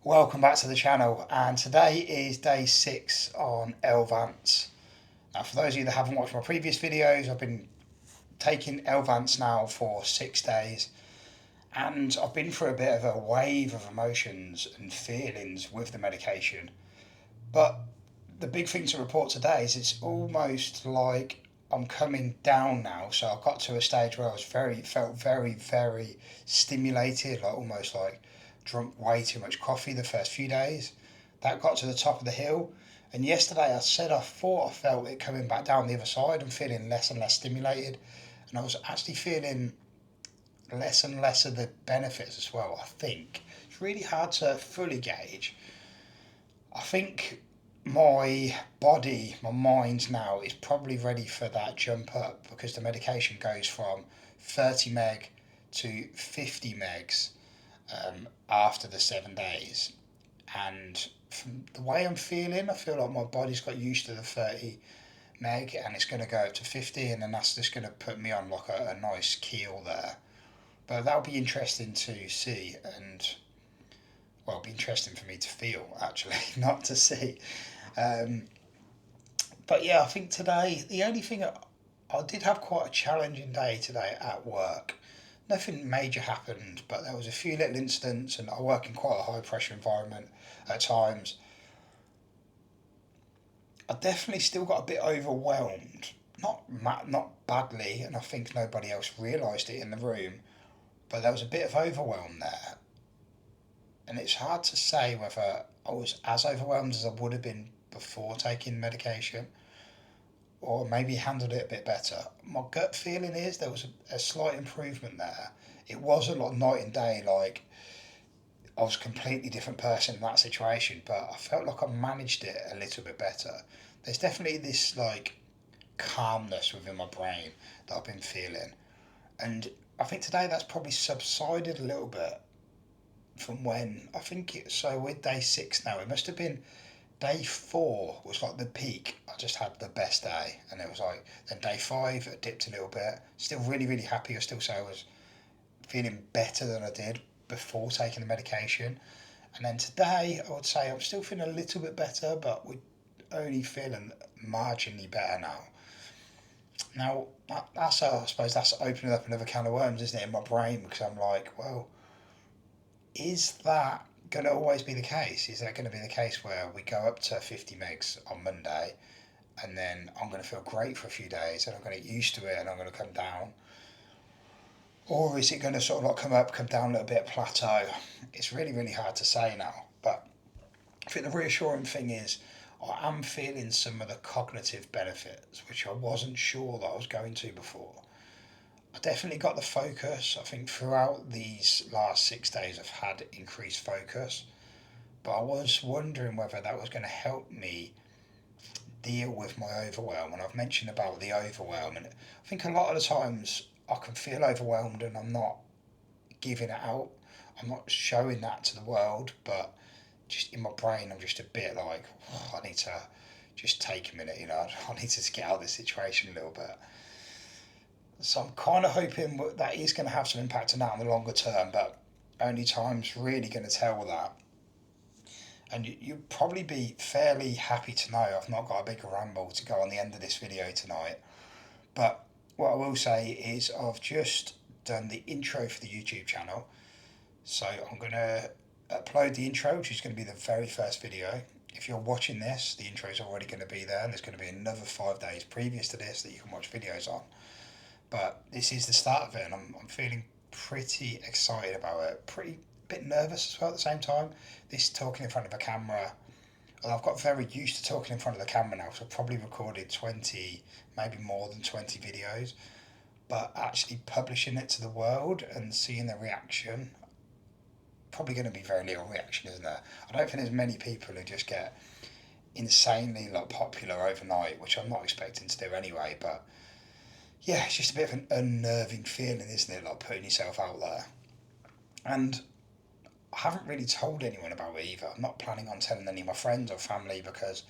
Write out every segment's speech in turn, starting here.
Welcome back to the channel, and today is day 6 on Elvanse. Now, for those of you that haven't watched my previous videos, I've been taking Elvanse now for 6 days, and I've been through a bit of a wave of emotions and feelings with the medication. But the big thing to report today is it's almost like I'm coming down now. So I got to a stage where I was felt very stimulated, like almost like drunk way too much coffee the first few days. That got to the top of the hill. And yesterday I said I thought I felt it coming back down the other side. I'm feeling less and less stimulated. And I was actually feeling less and less of the benefits as well, I think. It's really hard to fully gauge. I think my body, my mind now is probably ready for that jump up because the medication goes from 30 meg to 50 megs after the 7 days. And from the way I'm feeling, I feel like my body's got used to the 30 meg and it's going to go up to 50, and then that's just going to put me on like a nice keel there. But that'll be interesting to see, and well, it'll be interesting for me to feel actually, not to see. Um, but yeah, I think today the only thing I did have quite a challenging day today at work. Nothing major happened, but there was a few little incidents, and I work in quite a high pressure environment at times. I definitely still got a bit overwhelmed, not badly, and I think nobody else realised it in the room, but there was a bit of overwhelm there, and it's hard to say whether I was as overwhelmed as I would have been before taking medication, or maybe handled it a bit better. My gut feeling is there was a slight improvement there. It wasn't like night and day, like I was a completely different person in that situation, but I felt like I managed it a little bit better. There's definitely this like calmness within my brain that I've been feeling, and I think today that's probably subsided a little bit from when I think it. So we're day 6 now. It must have been day 4 was like the peak. I just had the best day, and it was like then day 5 it dipped a little bit. Still really happy. I still say I was feeling better than I did before taking the medication. And then today I would say I'm still feeling a little bit better, but we're only feeling marginally better now. Now that's I suppose that's opening up another can of worms, isn't it, in my brain? Because I'm like, well, is that going to always be the case? Is that going to be the case where we go up to 50 megs on Monday, and then I'm going to feel great for a few days and I'm going to get used to it and I'm going to come down? Or is it going to sort of like come up, come down a little bit, plateau? It's really hard to say now. But I think the reassuring thing is I am feeling some of the cognitive benefits, which I wasn't sure that I was going to before. I definitely got the focus. I think throughout these last 6 days I've had increased focus, but I was wondering whether that was going to help me deal with my overwhelm. And I've mentioned about the overwhelm, and I think a lot of the times I can feel overwhelmed and I'm not giving it out. I'm not showing that to the world, but just in my brain, I'm just a bit like, oh, I need to just take a minute, I need to get out of this situation a little bit. So I'm kind of hoping that is going to have some impact on that in the longer term, but only time's really going to tell that. And you'll probably be fairly happy to know I've not got a big ramble to go on the end of this video tonight. But what I will say is I've just done the intro for the YouTube channel. So I'm going to upload the intro, which is going to be the very first video. If you're watching this, the intro is already going to be there, and there's going to be another 5 days previous to this that you can watch videos on. But this is the start of it, and I'm feeling pretty excited about it. Pretty bit nervous as well at the same time. This talking in front of a camera, well, I've got very used to talking in front of the camera now, so I've probably recorded 20, maybe more than 20 videos. But actually publishing it to the world and seeing the reaction, probably going to be very little reaction, isn't there? I don't think there's many people who just get insanely like popular overnight, which I'm not expecting to do anyway. But yeah, it's just a bit of an unnerving feeling, isn't it? Like putting yourself out there. And I haven't really told anyone about it either. I'm not planning on telling any of my friends or family because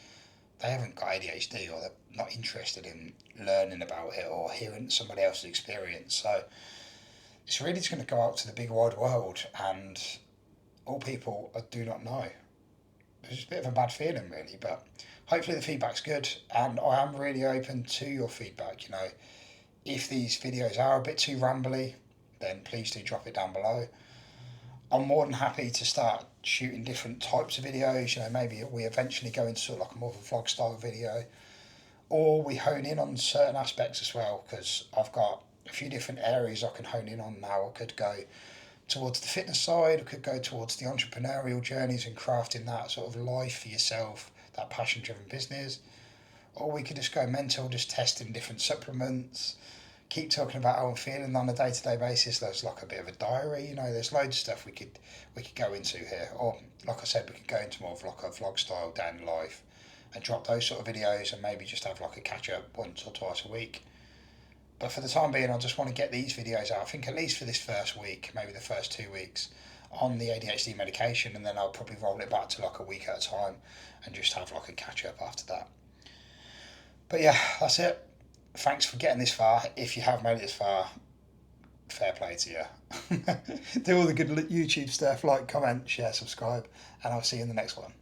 they haven't got ADHD or they're not interested in learning about it or hearing somebody else's experience. So it's really just going to go out to the big wide world, and all people I do not know. It's just a bit of a bad feeling, really, but hopefully the feedback's good, and I am really open to your feedback. You know, if these videos are a bit too rambly, then please do drop it down below. I'm more than happy to start shooting different types of videos. You know, maybe we eventually go into sort of like a more of a vlog style video, or we hone in on certain aspects as well, because I've got a few different areas I can hone in on now. I could go towards the fitness side, I could go towards the entrepreneurial journeys and crafting that sort of life for yourself, that passion driven business. Or we could just go mental, just testing different supplements, keep talking about how I'm feeling on a day to day basis. There's like a bit of a diary, you know, there's loads of stuff we could go into here. Or like I said, we could go into more of like a vlog style day in life and drop those sort of videos and maybe just have like a catch up once or twice a week. But for the time being, I just want to get these videos out. I think at least for this first week, maybe the first 2 weeks, on the ADHD medication, and then I'll probably roll it back to like a week at a time and just have like a catch up after that. But yeah, that's it. Thanks for getting this far. If you have made it this far, fair play to you. Do all the good YouTube stuff, like, comment, share, subscribe, and I'll see you in the next one.